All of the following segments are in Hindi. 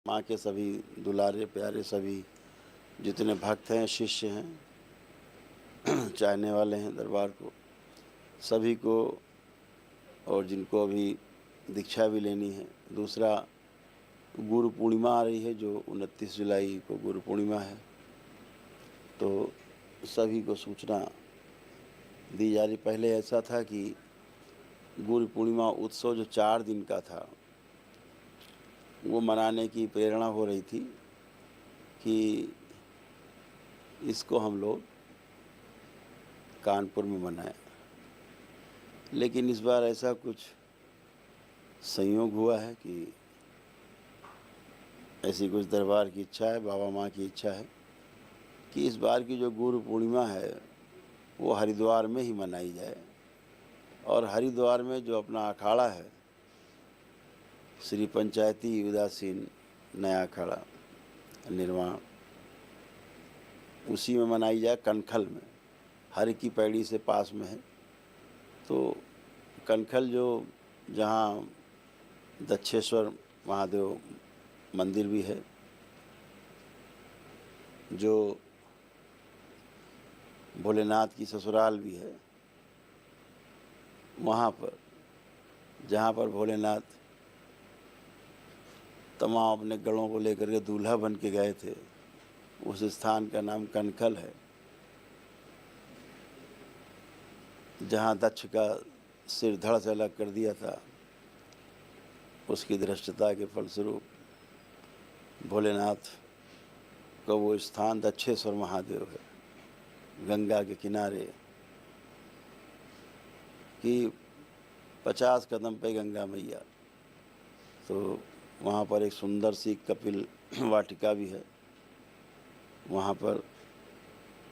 माँ के सभी दुलारे प्यारे सभी जितने भक्त हैं, शिष्य हैं, चाहने वाले हैं दरबार को, सभी को, और जिनको अभी दीक्षा भी लेनी है। दूसरा, गुरु पूर्णिमा आ रही है जो 29 जुलाई को गुरु पूर्णिमा है, तो सभी को सूचना दी जा रही। पहले ऐसा था कि गुरु पूर्णिमा उत्सव जो 4 दिन का था, वो मनाने की प्रेरणा हो रही थी कि इसको हम लोग कानपुर में मनाएं। लेकिन इस बार ऐसा कुछ संयोग हुआ है कि ऐसी कुछ दरबार की इच्छा है, बाबा माँ की इच्छा है कि इस बार की जो गुरु पूर्णिमा है वो हरिद्वार में ही मनाई जाए। और हरिद्वार में जो अपना अखाड़ा है, श्री पंचायती उदासीन नया अखाड़ा निर्माण, उसी में मनाई जाए, कनखल में, हर की पैड़ी से पास में है। तो कनखल जो जहाँ दक्षेश्वर महादेव मंदिर भी है, जो भोलेनाथ की ससुराल भी है, वहाँ पर जहाँ पर भोलेनाथ तमाम अपने गढ़ों को लेकर के दूल्हा बन के गए थे, उस स्थान का नाम कनखल है। जहाँ दक्ष का सिर धड़ से अलग कर दिया था, उसकी धृष्टता के फलस्वरूप भोलेनाथ का वो स्थान दक्षेश्वर महादेव है, गंगा के किनारे कि 50 कदम पे गंगा मैया। तो वहाँ पर एक सुंदर सी कपिल वाटिका भी है, वहाँ पर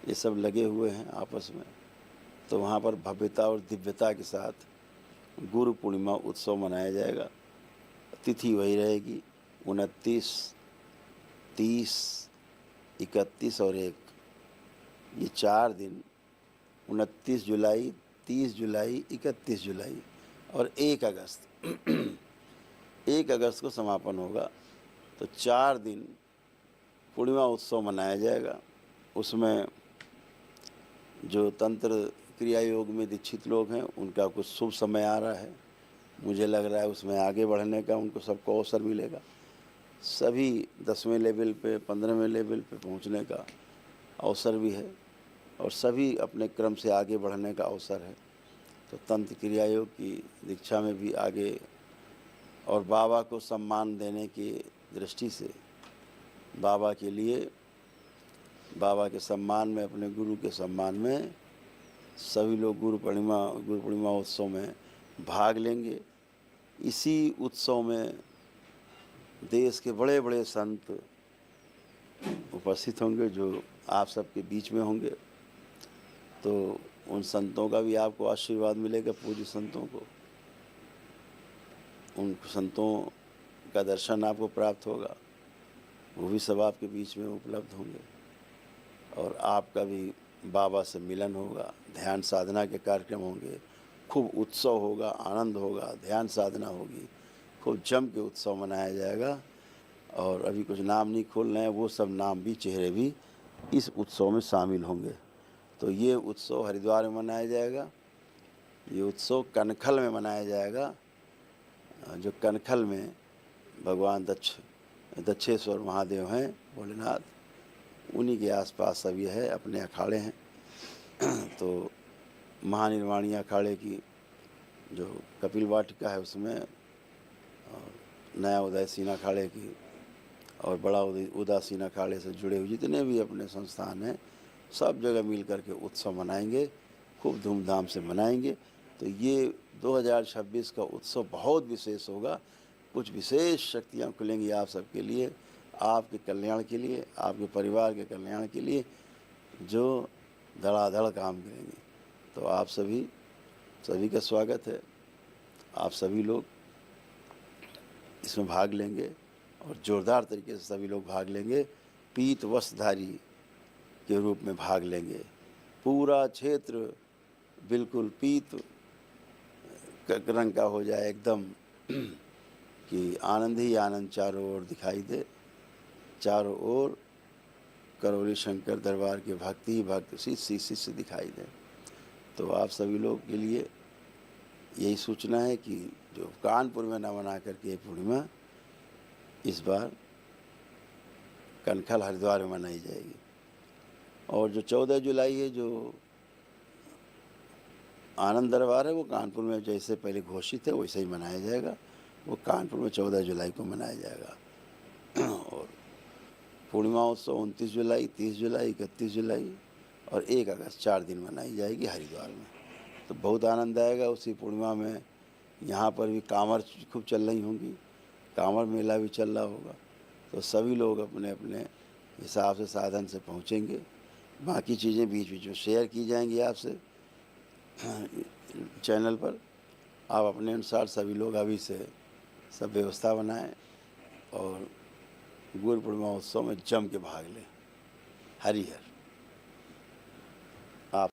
ये सब लगे हुए हैं आपस में। तो वहाँ पर भव्यता और दिव्यता के साथ गुरु पूर्णिमा उत्सव मनाया जाएगा। तिथि वही रहेगी 29, 30, 31 और 1, ये 4 दिन, 29 जुलाई, 30 जुलाई, 31 जुलाई और 1 अगस्त 1 अगस्त को समापन होगा। तो 4 दिन पूर्णिमा उत्सव मनाया जाएगा। उसमें जो तंत्र क्रिया योग में दीक्षित लोग हैं, उनका कुछ शुभ समय आ रहा है। मुझे लग रहा है उसमें आगे बढ़ने का उनको सबको अवसर मिलेगा। सभी 10वें लेवल पे, 15वें लेवल पे पहुंचने का अवसर भी है, और सभी अपने क्रम से आगे बढ़ने का अवसर है। तो तंत्र क्रिया योग की दीक्षा में भी आगे, और बाबा को सम्मान देने की दृष्टि से, बाबा के लिए, बाबा के सम्मान में, अपने गुरु के सम्मान में सभी लोग गुरु पूर्णिमा उत्सव में भाग लेंगे। इसी उत्सव में देश के बड़े बड़े संत उपस्थित होंगे जो आप सबके बीच में होंगे। तो उन संतों का भी आपको आशीर्वाद मिलेगा, पूज्य संतों को, उन संतों का दर्शन आपको प्राप्त होगा, वो भी सब आपके बीच में उपलब्ध होंगे। और आपका भी बाबा से मिलन होगा, ध्यान साधना के कार्यक्रम होंगे, खूब उत्सव होगा, आनंद होगा, ध्यान साधना होगी, खूब जम के उत्सव मनाया जाएगा। और अभी कुछ नाम नहीं खोल रहे हैं, वो सब नाम भी, चेहरे भी इस उत्सव में शामिल होंगे। तो ये उत्सव हरिद्वार में मनाया जाएगा, ये उत्सव कनखल में मनाया जाएगा, जो कनखल में भगवान दक्षेश्वर महादेव हैं, भोलेनाथ, उन्हीं के आसपास सब ये है, अपने अखाड़े हैं। तो महानिर्वाणी अखाड़े की जो कपिल वाटिका है उसमें, और नया उदासीन अखाड़े की, और बड़ा उदासीन अखाड़े से जुड़े हुए जितने भी अपने संस्थान हैं, सब जगह मिल कर के उत्सव मनाएंगे, खूब धूमधाम से मनाएंगे। तो ये 2026 का उत्सव बहुत विशेष होगा। कुछ विशेष शक्तियाँ खुलेंगी आप सबके लिए, आपके कल्याण के लिए, आपके परिवार के कल्याण के लिए, जो धड़ाधड़ काम करेंगे। तो आप सभी का स्वागत है। आप सभी लोग इसमें भाग लेंगे, और ज़ोरदार तरीके से सभी लोग भाग लेंगे, पीत वस्त्रधारी के रूप में भाग लेंगे। पूरा क्षेत्र बिल्कुल पीत रंग का हो जाए एकदम, कि आनंद ही आनंद चारों ओर दिखाई दे। चारों ओर करौली शंकर दरबार के भक्ति ही भक्त शिष्य दिखाई दें। तो आप सभी लोग के लिए यही सूचना है कि जो कानपुर में न मना करके पूर्णिमा इस बार कनखल हरिद्वार में मनाई जाएगी। और जो 14 जुलाई है जो आनंद दरबार है वो कानपुर में जैसे पहले घोषित है वैसे ही मनाया जाएगा। वो कानपुर में 14 जुलाई को मनाया जाएगा। और पूर्णिमा उत्सव 29 जुलाई, 30 जुलाई, 31 जुलाई और 1 अगस्त 4 दिन मनाई जाएगी हरिद्वार में। तो बहुत आनंद आएगा उसी पूर्णिमा में। यहाँ पर भी कांवड़ खूब चल रही होंगी, कांवड़ मेला भी चल रहा होगा। तो सभी लोग अपने अपने हिसाब से साधन से पहुँचेंगे। बाकी चीज़ें बीच बीच में शेयर की जाएंगी आपसे चैनल पर। आप अपने अनुसार सभी लोग अभी से सब व्यवस्था बनाएं और गुरु पूर्णिमा उत्सव में जम के भाग लें। हरि हर। आप